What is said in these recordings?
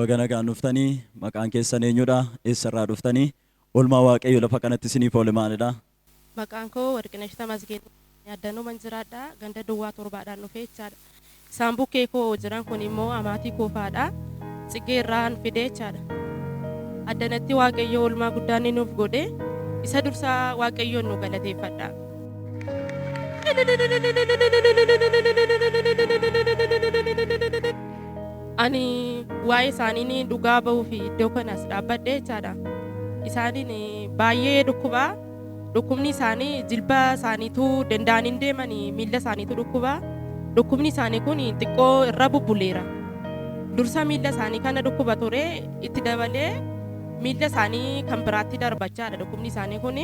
baga nagaan dhuftanii maqaan keessan eenyudha? Eessarraa dhuftanii? Oolmaa Waaqayyo lafa kanatti isiniif oole maalidha? Maqaan koo Warqinash Tamasgeen yaadannoo manjiraadha. Ganda Duwwaa torbaadhaan dhufee jechaadha. Isaan bukkee koo jiran kun immoo amaatii koo fa'aadha. Tsigeerraan fidee jechaadha. Addanatti Waaqayyo oolmaa guddaa inni nuuf godhe. Isa dursaa Waaqayyoon nu galateeffadha. Ani waa'ee isaanii dhugaa ba'uu fi iddoo kanas dhaabbadhe jechaadha. Isaaniin baay'ee dhukkubaa. Dhukkubni isaanii jilba isaaniitu danda'anii hin deemanii miilla isaaniitu dhukkubaa. Dhukkubni isaanii kun xiqqoo irra bubbuleera. Dursa miilla isaanii kana dhukkuba ture itti dabalee miilla isaanii kan biraatti darbachaadha dhukkubni isaanii kun.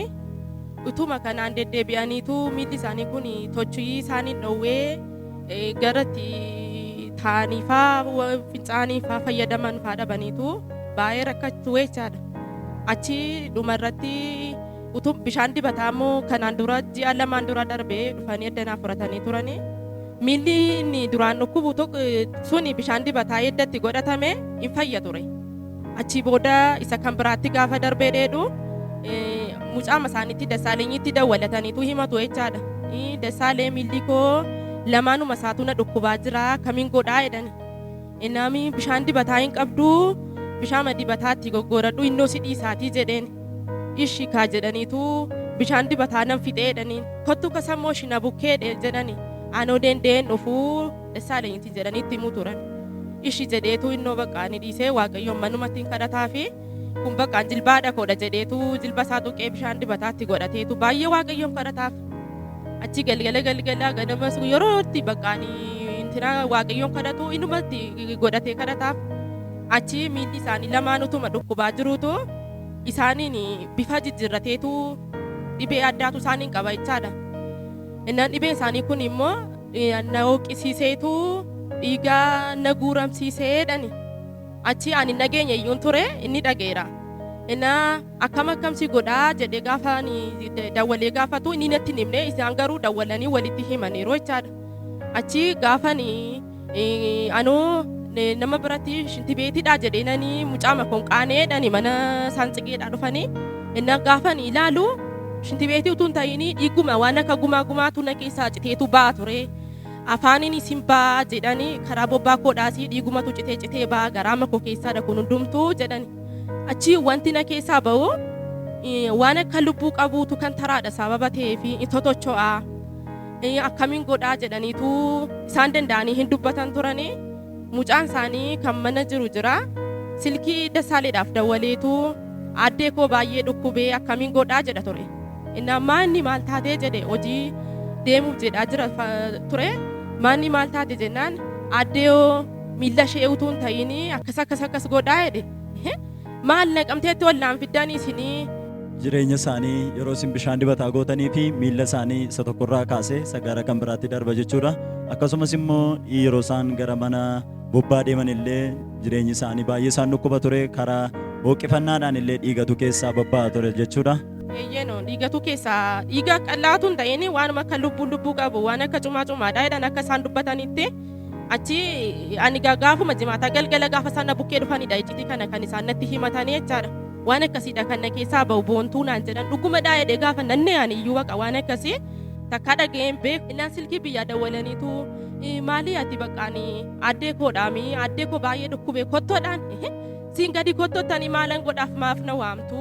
Utuma kanaan deddeebi'aniitu miilli isaanii kun tochii isaanii dhowwee garatti taa'aniifaa fincaaniifaa fayyadaman faa dhabaniitu baay'ee rakkachuu jechaadha. Achi dhumarratti utuu bishaan dibataa immoo kanaan dura ji'a lamaan dura darbee dhufanii addanaa fudhatanii turanii. Miilli inni duraan dhukkubu suni bishaan dibataa eddatti godhatame hin fayya ture. Achi booda isa kan biraatti gaafa darbee dheedhu mucaama isaaniitti Dassaalenyitti dawwalataniitu himatu jechaadha. Dassaalee miilli koo lamaanuma isaatu na dhukkubaa jira kamiin godhaa jedhani. Innaami bishaan dibataa hin qabdu bishaan dibataatti goggoradhu innoo si dhiisaatii jedheen. Ishii kaa jedhaniitu bishaan dibataa nan fixee jedhaniin. Kottu kasammoo shina bukkee jedhani. Anoo deendeen dhufuu Dassaalenyitti jedhaniitti himuu turan. Ishii jedheetu innoo bakka ni dhiisee Waaqayyoon manumatti hin kadhataa fi kun bakka jilbaadha koodha jedheetu jilba isaa tuqee bishaan dibataatti godhateetu baay'ee Waaqayyoon kadhataaf. Achi galgala ganamas yeroo itti bakka intina Waaqayyoon kadhatu inumatti godhatee kadhataaf. Achi miilli isaanii lamaan utuma dhukkubaa jiruutu isaaniin bifa jijjiirrateetu dhibee addaatu isaaniin qaba jechaadha. Innaan dhibeen isaanii kun immoo na hooqisiiseetu dhiigaa na guuramsiiseedhani. Achi ani nageenya iyyuun ture inni dhageera. Innaa akkamsi godhaa jedhee gaafa dawwalee gaafatu inni natti himne isaan garuu dawwalanii walitti himaniiru jechaadha. Achi gaafa anoo nama biratti shintibeetidha jedheenanii mucaama konqaaneedhani mana saantsigeedhaa dhufanii. Innaa gaafa ilaalu shintibeetii utuu hin ta'in dhiiguma waan akka gumaatu na keessaa citeetu ba'a ture. Afaaniin isin baa jedhanii karaa bobbaa koodhaasii dhiigumatu citee baa garaama koo keessaadha kun hundumtuu jedhani. Achi wanti na keessaa ba'u waan akka lubbuu qabuutu kan taraadha sababa ta'eef totocho'a. Akkamiin godhaa jedhaniitu isaan danda'anii hin dubbatan turanii. Mucaan isaanii kan mana jiru jira. Silkii Dassaaleedhaaf dawwaleetu addee koo baay'ee dhukkubee akkamiin godhaa jedha ture. Innaa inni maal taatee jedhe hojii deemuuf jedhaa jira ture. Maanni maal taate jennaan addee miilla ishee utuu hin ta'in akkas godhaa jedhe. Maal naqamteetti wallaan fiddanii isinii. Jireenya isaanii yeroo isin bishaan dibataa gootanii fi miilla isaanii isa tokkorraa kaasee isa gara kan biraatti darba jechuudha. Akkasumas immoo yeroo isaan gara mana bobbaa deeman illee jireenyi isaanii baay'ee isaan dhukkuba ture karaa hooqifannaadhaan illee dhiigatu keessaa bobba'aa ture jechuudha. Eeyyeno dhiigatu keessaa dhiiga qallaatu hin ta'in waan akka lubbuu qabu waan akka cumaadha jedhan akka isaan dubbatanitti. Achi ani gaafuma jimaata galgala gaafa isaan na bukkee dhufanidha iccitii kana kan isaan natti himatanii jechaadha. Waan akkasiidha kan na keessaa ba'u boontuu naan jedhan dhugumadhaa jedhee gaafa nannee ani iyyuu baqa waan akkasii takka dhageen beeku. Innaan silkii biyyaa dawwalaniitu maalii ati baqqaanii addee koodhaami addee koo baay'ee dhukkubee kottoodhaan siin gadi kottottanii maalan godhaaf maaf na waamtu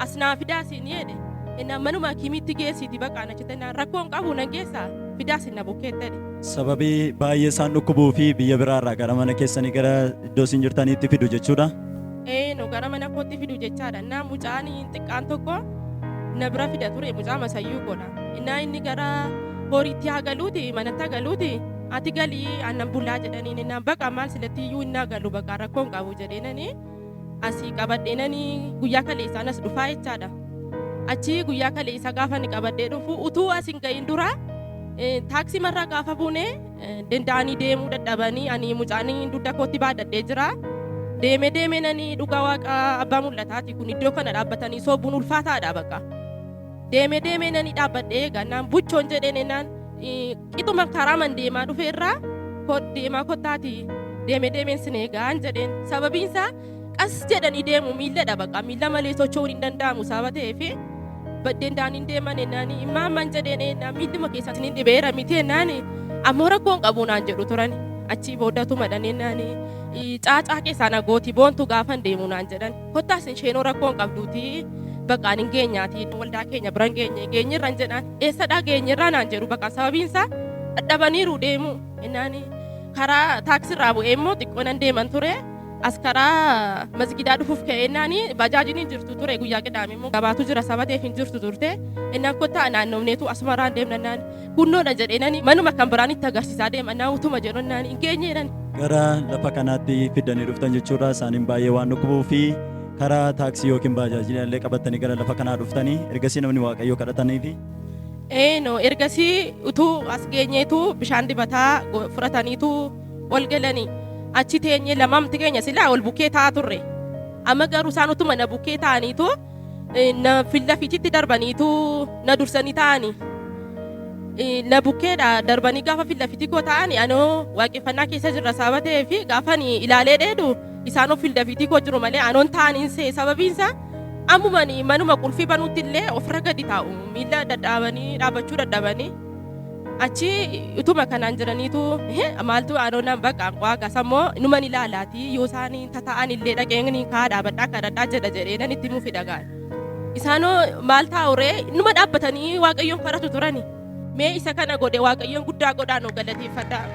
as naa fidaa siin jedhe. Innaan manuma kimitti geessiiti baqqaan achitannaan rakkoon qabu na geessaa fidaa siin na bukkeettedhe. Sababii baay'ee isaan dhukkubuu fi biyya biraarraa gara mana keessanii gara iddoo isin jirtaniitti fidu jechuudha. No gara mana kootti fidu jechaadha. Innaa mucaan xiqqaan tokko na bira fida ture mucaa masayyuu godha. Innaa inni gara horiitti hagaluuti manatti hagaluuti ati galii aannan bullaa jedhaniin innaan baqa maal silatti iyyuu innaa galu baqa rakkoon qabu jedheenanii asii qabadheenanii guyyaa kaleessaan as dhufaa jechaadha. Achi guyyaa kaleessa gaafa ni qabadhee dhufu utuu as hin gahin dura taaksii marraa gaafa buune danda'anii deemuu dadhabanii ani mucaan dugda kootti baadhadhee jira. Deeme nanii dhugaa waaqa abbaa mul'ataati kun iddoo kana dhaabbatanii soobuun ulfaataadha baqa. Deeme nanii dhaabbadhee gannaan buchoon jedheen ennaan qixuma karaa man deemaa dhufeerraa deemaa kottaati deemeen sin eegaan jedheen sababiin isaa qas jedhanii deemu miilladha baqa miilla malee socho'uun hin danda'amu sababa ta'eef baddeen daaniin deeman ennaani maamman jedheen ennaa miilluma keessatti ni dhibeera miti ennaani ammoo rakkoon qabu naan jedhu turan achii booddatu madhan ennaani caacaa keessaa nagooti boontu gaafan deemu naan jedhan kottaas isheenoo rakkoon qabduuti baqaan hin geenyaati waldaa keenya biran geenyirran jedhan eessadhaa geenyirraa naan jedhu baqa sababiin isaa dadhabaniiru deemu ennaani karaa taaksirraa bu'ee immoo xiqqoo nan deeman ture as karaa masgidaa dhufuuf ka'eennaani bajaajiin hin jirtu ture guyyaa qidaame immoo gabaatu jira sabateef hin jirtu turte innaan kottaa naannoomneetu asumaraan deemnannaan kunnoodha jedheenani manuma kan biraan itti agarsiisaa deemannaa utuma jedhonnaan hin geenyeedhan. Gara lafa kanaatti fiddanii dhuftan jechuudha isaaniin baay'ee waan dhukkubuu fi karaa taaksii yookiin baajaajii illee qabattanii gara lafa kanaa dhuftanii ergasii namni waaqayyoo kadhatanii fi no ergasii utuu as geenyeetu bishaan dibataa fudhataniitu ol galanii achi teenyee lamamti keenya silaa ol bukkee taa'aa turre amma garuu isaan utuma na bukkee ta'aniitu na fillafiitti darbaniitu na dursanii ta'anii na bukkeedha darbanii gaafa fillafiitti koo ta'anii anoo waaqeffannaa keessa jirra sababa ta'eef gaafanii ilaalee dheedu isaan of fillafiitti koo jiru malee anoon ta'aniin see sababiinsa ammumanii manuma qulfii banuutti illee ofirra gadi taa'u miilla dadhaabanii dhaabbachuu dadhabanii achi utuma kanaan jiraniitu maaltu anoonaan baqa waaqa sammoo numan ilaalaati yoo isaan tata'an illee dhaqeen kaa dhaabadhaa kadhadhaa jedha jedheenan itti mufi dhagaan isaanoo maal taa'uree numa dhaabbatanii waaqayyoon kadhatu turani mee isa kana godhe waaqayyoon guddaa godhaan oo galateeffadhaa.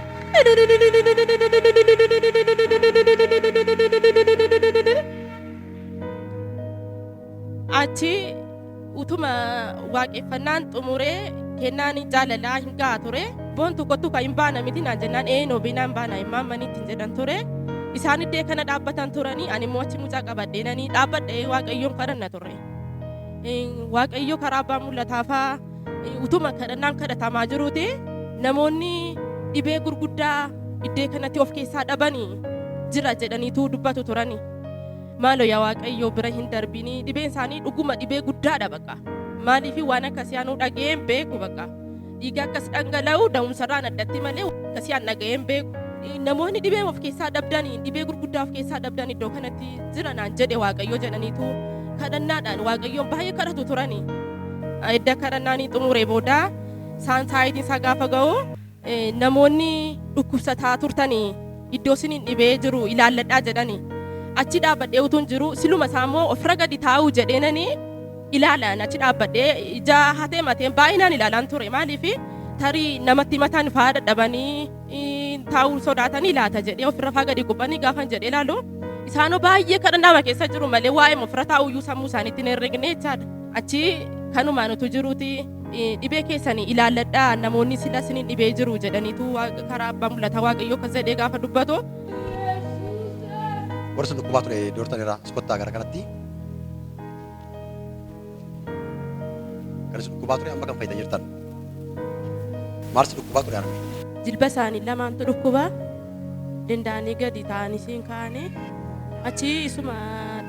Achi utuma waaqeffannaan xumuree kennaan jaalalaa hin ga'a ture boon tokkottu kan hin baana miti naan jennaan eenoo binaan baana immaan manitti hin jedhan ture isaan iddee kana dhaabbatan turanii ani immoo achi mucaa qabadheenanii dhaabbadhee waaqayyoon kadhanna turre waaqayyo karaa abbaa mul'ataafaa utuma kadhannaan kadhatamaa jiruuti namoonni dhibee gurguddaa iddee kanatti of keessaa dhabanii jira jedhaniitu dubbatu turanii maaloo yaa waaqayyoo bira hin darbini dhibeen isaanii dhuguma dhibee guddaadha baqa maaliif waan akkasii anuu dhaga'een beeku baqa dhiiga akkas dhangala'u da'umsarraan addatti malee akkasii an dhaga'een beeku namoonni dhibee of keessaa dhabdanii dhibee gurguddaa of keessaa dhabdan iddoo kanatti jira naan jedhe waaqayyoo jedhaniitu kadhannaadhaan waaqayyoon baay'ee kadhatu turanii edda kadhannaanii xumuree booda saayitiin isaa gaafa ga'u namoonni dhukkubsataa turtanii iddoo isiniin dhibee jiru ilaalladhaa jedhanii achi dhaabbadhee utuun jiru siluma isaa immoo ofirra gadi taa'uu jedheenanii ilaalan achi dhaabbadhee ija hatee mateen baay'inaan ilaalaan ture maaliif tarii namatti mataan faa dadhabanii taa'uu sodaatanii laata jedhee ofirra faa gadi qubbanii gaafan jedhee ilaalu isaanoo baay'ee kadhannaama keessa jiru malee waa'ee ofirra taa'uyyuu sammuu isaaniitti hin herregne jechaadha achi kanumaan utuu jiruuti dhibee keessanii ilaalladhaa namoonni sila isiniin dhibee jiru jedhaniitu karaa abbaa mul'ataa waaqayyoo akkas jedhee gaafa dubbatu. Warra sun dhukkubaa ture doortanirraa iskottaa gara kanatti. Gara sun dhukkubaa ture amma kan fayyidaa jirtan. Maal si dhukkubaa ture arme? Jilba isaanii lamaantu dhukkubaa danda'anii gadi ta'anii siin kaa'anii achi isuma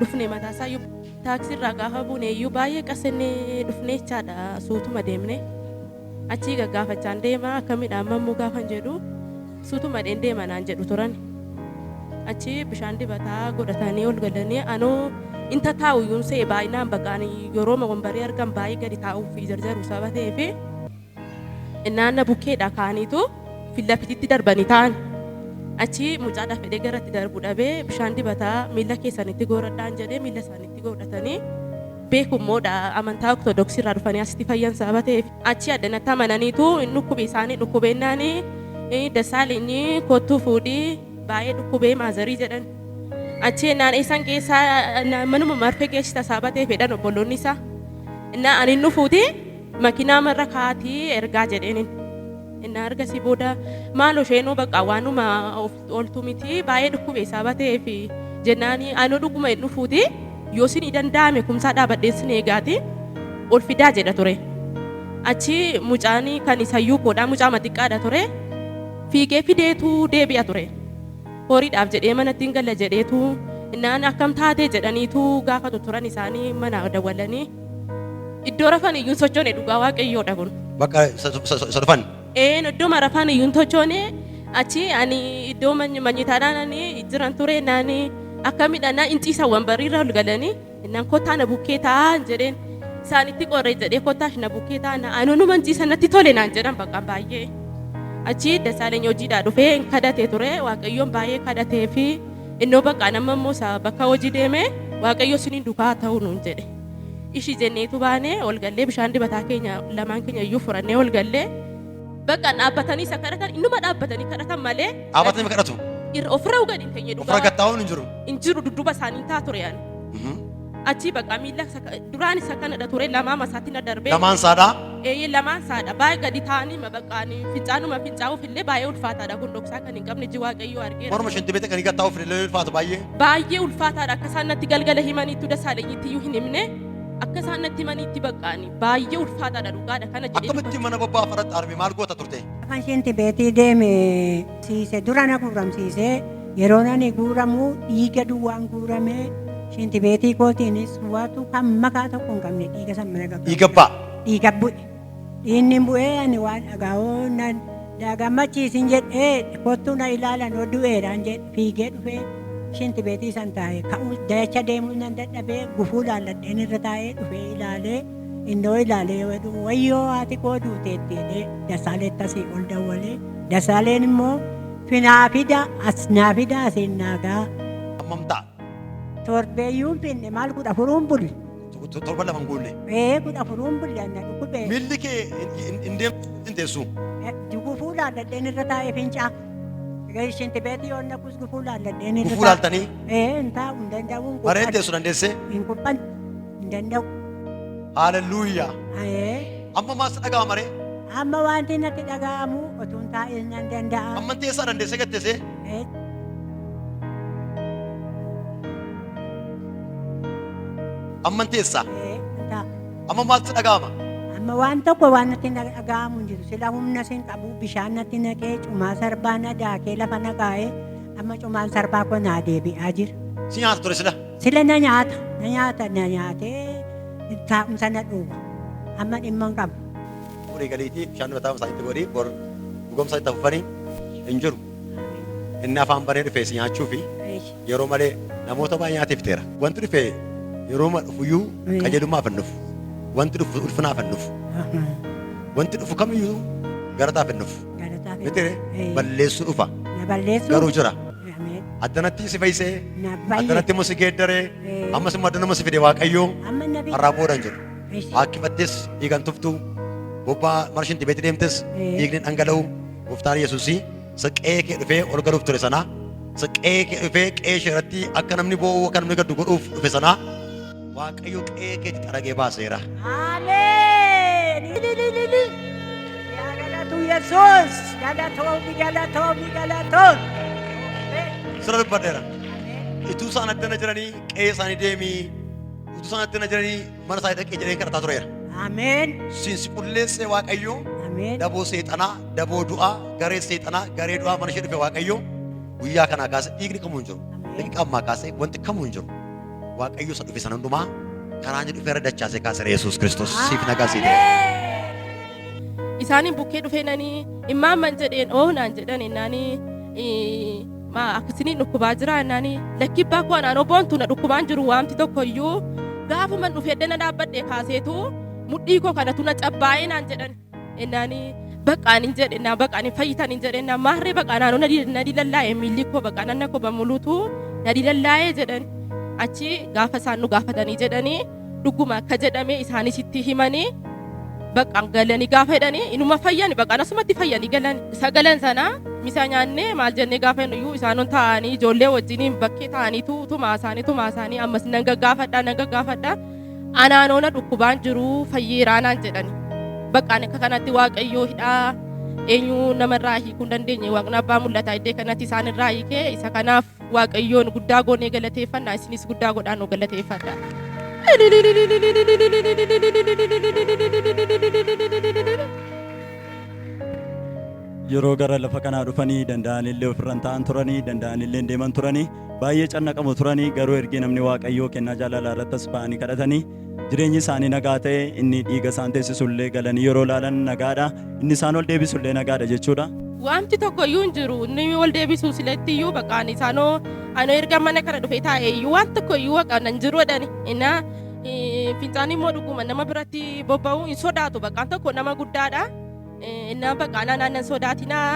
dhufne mataasaa iyyuu taaksirraa gaafa buune iyyuu baay'ee qasannee dhufne jechaadha suutuma deemne achi gaggaafachaan deema akka midhaan mammuu gaafan jedhu suutuma deema naan jedhu turan. Achi bishaan dibataa godhatanii ol galanii anoo inta taa'u iyyuu see baay'inaan baqaanii yeroo wambarii argan baay'ee gadi taa'uu fi jarjaru sababa ta'eef naanna bukkeedha kaaniitu fillafititti darbanii ta'an achi mucaadhaaf fedhee garatti darbu dhabee bishaan dibataa miilla keessanitti godhadhaan jedhee miilla isaaniitti godhatanii beekummoodha amantaa ortodoksii irraa dhufanii asitti fayyan sababa ta'eef achi addanatti amananiitu dhukkubee isaanii dhukkubeennaanii dasaalinyi kottuu fuudhii baay'ee dhukkubee maazarii jedhan achi naan isaan keessaa manuma marfee geessita sababa ta'eef fedhan obboloonni isaa innaa ani dhufuuti makiinaa marra kaatii ergaa jedheenin innaa ergasii booda maaloo isheenuu baqa waanuma oltu miti baay'ee dhukkubee sababa ta'eef jennaanii anoo dhuguma hin dhufuuti yoo isin danda'ame kumsaa dhaabadheessin eegaati ol fidaa jedha ture achi mucaanii kan isayyuu koodhaa mucaa xiqqaadha ture fiigee fideetu deebi'a ture. Horiidhaaf jedhee manatti hin galla jedheetu innaan akkam taatee jedhaniitu gaafatu turan isaanii mana dawwalanii iddoo rafan iyyuu sochoone dhugaa waaqayyoodha kun. Bakka isa dhufan? Iddoo rafan iyyuu sochoone achi ani iddoo manyitaadhaan ani jiran ture naani akkamiidhaan inciisa wambariirra ol galanii nan kottaa na bukkee taa'an jedheen isaanitti qorree jedhee kottaas na bukkee taa'an anuma inciisa natti tole naan jedhan bakka baay'ee achi Dassaaleny hojiidhaa dhufee kadhatee ture waaqayyoon baay'ee kadhatee fi innoo bakka nama immoo bakka hojii deemee waaqayyo siniin dukaa ta'uu nuun jedhe ishii jenneetu baanee ol gallee bishaan dibataa keenya lamaan keenya iyyuu furannee ol gallee bakka dhaabbatanii isa kadhatan innuma dhaabbatanii kadhatan malee Dhaabatanii kadhatu. ofirra ugadin keenya Ofirra gattaa'uun hin jiru. hin jiru dudduuba isaanii taa ture yaani achi bakka miilla duraan isa kanadha ture lamaa masaatti na darbee Lamaan saadhaa. lamaan saadha baay'ee gadi ta'anii mabaqaanii fincaanuma fincaa'uuf illee baay'ee ulfaataadha kun dhoksaa kan hin qabne ji waaqayyoo argeera Morma shinti beete kan gattaa'uuf illee ulfaatu baay'ee. baay'ee ulfaataadha akka isaan natti galgala himaniitu Dassaalenyitti iyyuu hin himne akka isaan natti himaniitti baqqaanii baay'ee ulfaataadha dhugaadha kana jedhee Akkamitti mana bobbaa faratti arme maal goota turte? Afaan shinti beetii deeme siise dura na guuramsiisee yeroo nani guuramu dhiiga duwwaan guuramee shinti beetii kootiinis waatu kan makaa tokko hin qabne dhiiga san mana gaggeessu. Dhiiga ba'a. Dhiiga bu'e. Dhiinni bu'ee ani waan dhagaa'oo nan gammachiisin jedhee kottuu na ilaalan du'eedhaan jedhe fiigee dhufee shinti beetii san taa'ee ka'uu dacha deemuu nan dadhabee gufuu laalladheen irra taa'ee dhufee ilaalee innoo ilaalee wayyoo haati koo duuteetti jedhee Dassaaleetti asii ol dawwalee Dassaaleen immoo finaa fida as naa fida asiin naagaa Hammam ta'a? torbeeyyuun finne maal 14 bulle. Torba lama hin guunne. 14 bulle anna dhukkubee. Miilli kee hin deemtu teessu. Gufuu laalladheen irra taa'ee fincaa. Shinti beetii yoo naqus gufuu laalladheen irra Gufuu laaltanii? Hin taa'u hin danda'u. Mareen teessu dandeessee? Hin kuphan hin danda'u. Haalelluuyaa. Amma maas dhaga'ama maree? Amma wanti natti dhaga'amu otuun taa'ee nan danda'a. Amma teessaa dandeessee gatteessee? Amma teessaa? Amma maaltu dhaga'ama? Amma waan tokko waan natti dhaga'amu hin jiru. Sila humna sin qabu bishaan natti naqee cumaa sarbaa na daakee lafa na kaa'ee amma cumaan sarbaa koo naa deebi'aa jira. Si nyaata ture sila? Sila na nyaatee taa'umsa na dhuuba. Amma dhimma hin qabu. Furii galiitii bishaan mataa isaaniitti godhii bor dhugumsa itti afufanii hin jiru. Inni afaan baree dhufee si nyaachuu fi yeroo malee namoota baay'ee nyaateef teera. Wanti dhufee yeroo dhufuyyuu qajeelummaaf hin dhufu. Wanti dhufu ulfinaaf hin dhufu. Wanti dhufu kamiyyuu galataaf hin dhufu. Miti balleessuu dhufa. Garuu jira. Addanatti si fayyisee addanatti immoo si geeddaree ammas immoo addanuma si fide waaqayyoo har'aa booda hin jiru. Hakkifattis dhiigan tuftuu bobbaa marshinti beetii deemtes dhiigni dhangala'u gooftaan Yesuusii siqee kee dhufee ol galuuf ture sanaa siqee kee dhufee qe'ee ishee irratti akka namni boo'u akka namni gaddu godhuuf dhufe sanaa waaqayyo qe'ee keetti xaragee baaseera. Ameen. Yaa galatu Yesuus. Galatoom. Sira dubbadheera. Ituu isaan addana jiranii qe'ee isaanii deemii ituu isaan addana jiranii mana isaanii dhaqee jedhee kadhataa tureera. Ameen. Siinsi qulleessee waaqayyoo Ameen. daboo seexanaa daboo du'aa garee seexanaa garee du'aa mana ishee dhufe waaqayyoo guyyaa kanaa kaasee dhiigni kamuu hin jiru. Dhiigni ammaa kaasee wanti kamuu hin jiru. Waaqayyo isa dhufe sana hundumaa karaa inni dhufeera dachaasee kaaseera Yesuus Kiristoos siif nagaa sii ta'e. Isaaniin bukkee dhufeenanii immaan man jedheen oonaan jedhan ennaanii akkasiniin dhukkubaa jira ennaanii lakkibbaa koo anaan oboontu na dhukkubaan jiru waamti tokko iyyuu gaafuman dhufee dana dhaabbadhee kaaseetu mudhii koo kanatu na cabbaa'ee naan jedhan ennaanii baqaanin jedhennaa baqaanin fayyitaniin jedhennaa maarree baqaanaanoo na dilallaa'ee miilli koo baqaananna koo bamuluutu na dilallaa'ee jedhan achi gaafa isaan nu gaafatanii jedhanii dhuguma akka jedhamee isaanisitti himanii baqaan galanii gaafa jedhanii inuma fayyani baqaan asumatti fayyanii galan sagalan sana misa nyaannee maal jennee gaafa iyyuu isaanon taa'anii ijoollee wajjiniin bakkee taa'aniitu tumaa isaanii ammas nan gaggaafadha anaanoona dhukkubaan jiru fayyeeraanaan jedhani baqaan akka kanatti waaqayyoo hidhaa eenyu namarraa hiikuu hin dandeenye waaqni abbaa mul'ataa iddee kanatti isaan irraa hiikee isa kanaaf waaqayyoon guddaa goonee galateeffannaa isinis guddaa godhaan nu galateeffadha. Yeroo gara lafa kanaa dhufanii danda'anillee ofirran ta'an turanii danda'anillee deeman turanii baay'ee cannaqamu turanii garuu ergi namni waaqayyoo kennaa jaalalaa irrattis ba'anii kadhatanii jireenyi isaanii nagaa ta'e inni dhiiga isaan teessisullee galanii yeroo laalan nagaadha inni isaan ol deebisullee nagaadha jechuudha. Wanti tokko iyyuu hin jiru. Inni wal deebisuu siletti iyyuu baqaan isaanoo ano erga mana kana dhufee taa'e iyyuu waan tokko iyyuu baqaan hin jiru jedhani. Innaa fincaan immoo dhuguma nama biratti bobba'u hin sodaatu baqaan tokko nama guddaadha. Innaa baqaan aannan sodaatinaa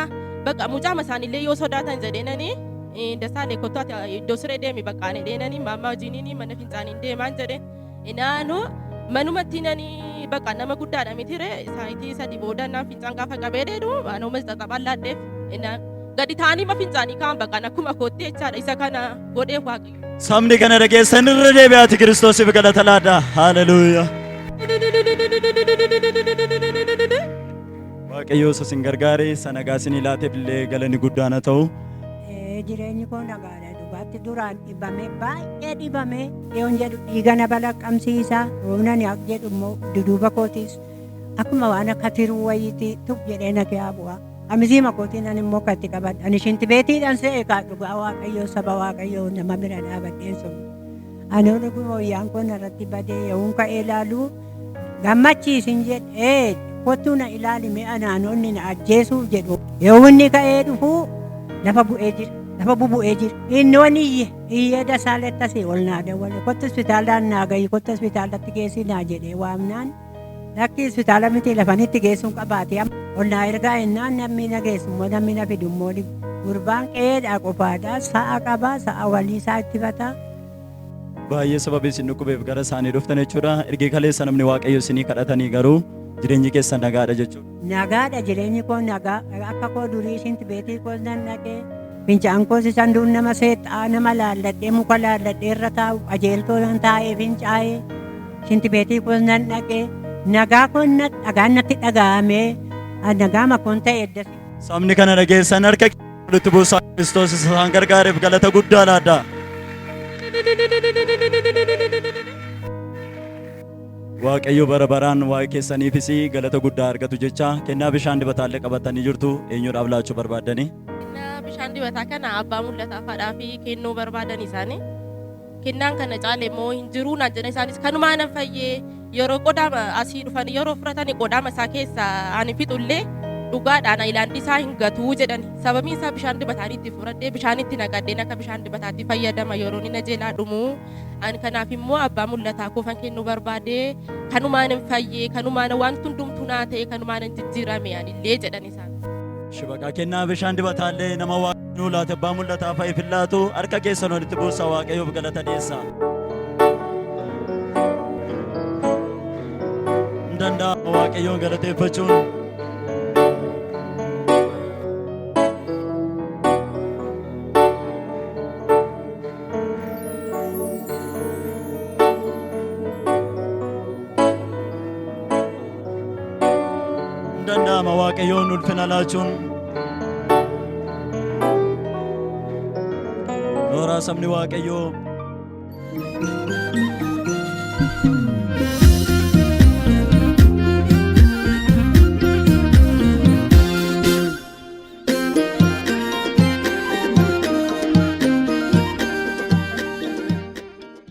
baqa mucaama isaaniillee yoo sodaatan jedheenani dasaalee kottu ati iddoo siree deemi baqaan jedheenani maammaa wajjiniin mana fincaaniin deemaan jedhe. Inaanoo manumatti nani baqa nama guddaadha mitire saayitii sadi booda naan fincaan gaafa qabee dheedu anoo masxaxaban laadheef gadi ta'anii ma fincaanii kaan baqaan akkuma kootti jechaadha isa kana godhee waaqayyo. Sabni kana dhageessan irra deebi'aati Kiristoosiif galata laadha. Haaleluyyaa. Waaqayyo isa sin gargaare sanagaa isinii laateef illee galanni guddaan haa ta'u. Jireenyi koo nagaadha. Dhugaatti duraan dhibame baay'ee dhibame yoon jedhu dhiiga na balaqqamsiisa roobnani akka jedhu immoo duduuba kootis akkuma waan akka tiruu wayiitii tuk jedhee na kee bu'a. Amisiima kootiin ani immoo katti qabadha. Ani shinti beetiidhaan se'e kaa dhugaa waaqayyoo saba waaqayyoo nama bira dhaabadheen sun. Ani dhuguma wayyaan koo narratti badee yoon ka'ee ilaalu gammachiisin jedhee kottuu na ilaalime anaanonni na ajjeesuuf jedhu. Yoo inni ka'ee dhufu lafa bu'ee jira. Lafa bubu'ee jira. Inni iyyee dasaaletta si ol naa dawwale. Kottu hospitaalaan naa gahi kottu hospitaalatti geessi naa jedhee waamnaan. Lakki hospitaala miti lafanitti geessuun qabaate ol naa ergaa innaan namni na geessu immoo namni na fidu immoo gurbaan qeedhaa qofaadha. Sa'a qaba sa'a walii isaa itti bata. Baay'ee sababii isin dhukkubeef gara isaanii dhuftan jechuudha. Ergee kaleessa namni waaqayyo isinii kadhatanii garuu jireenyi keessan nagaadha jechuudha. Nagaadha jireenyi koo nagaa akka koo durii ishinti beetii koo nan dhaqee. Fincaan koos isaan duun nama seexaa nama laalladhee muka laalladhee irra taa'u qajeeltoo nan taa'ee fincaa'ee shinti beetii koos nan dhaqee nagaa koon dhagaan natti dhaga'amee nagaa makoon ta'e eddasi. Sabni kana dhageessan harka walitti buusaa Kiristoos isaan gargaareef galata guddaa laadha. Waaqayyo bara baraan waa'ee keessaniifis galata guddaa argatu jecha kennaa bishaan dibataallee qabatanii jirtu eenyuudhaaf laachuu barbaaddanii? Bishaan dibataa kana abbaa mul'ataa faadhaa fi kennuu barbaadan isaanii. Kennaan kana caale immoo hin jiruu naan jedhan isaanis kanumaa nan fayyee yeroo qodaama asii dhufan yeroo fudhatanii qodaama isaa keessa ani fixullee dhugaadhaan ayilaandii isaa hin gatuu jedhan. Sababiin isaa bishaan dibataanii itti fudhadhee bishaanitti naqadheen akka bishaan dibataatti fayyadama yeroo inni najeelaa dhumu. Ani kanaaf immoo abbaa mul'ataa koofan kennuu barbaadee kanumaan hin fayyee kanumaan wanti hundumtuu naa ta'e kanumaan hin jijjiirame anillee jedhan isaan. Shibaqaa kennaa bishaan dibataallee nama waaqayyoo laate abbaa mul'ataa fa'i fillaatu harka keessan walitti buusaa waaqayyoof galata dhiyeessa. Hin danda'ama waaqayyoon galateeffachuun. Danda'ama waaqayyoon ulfina laachuun nooraa sabni waaqayyoo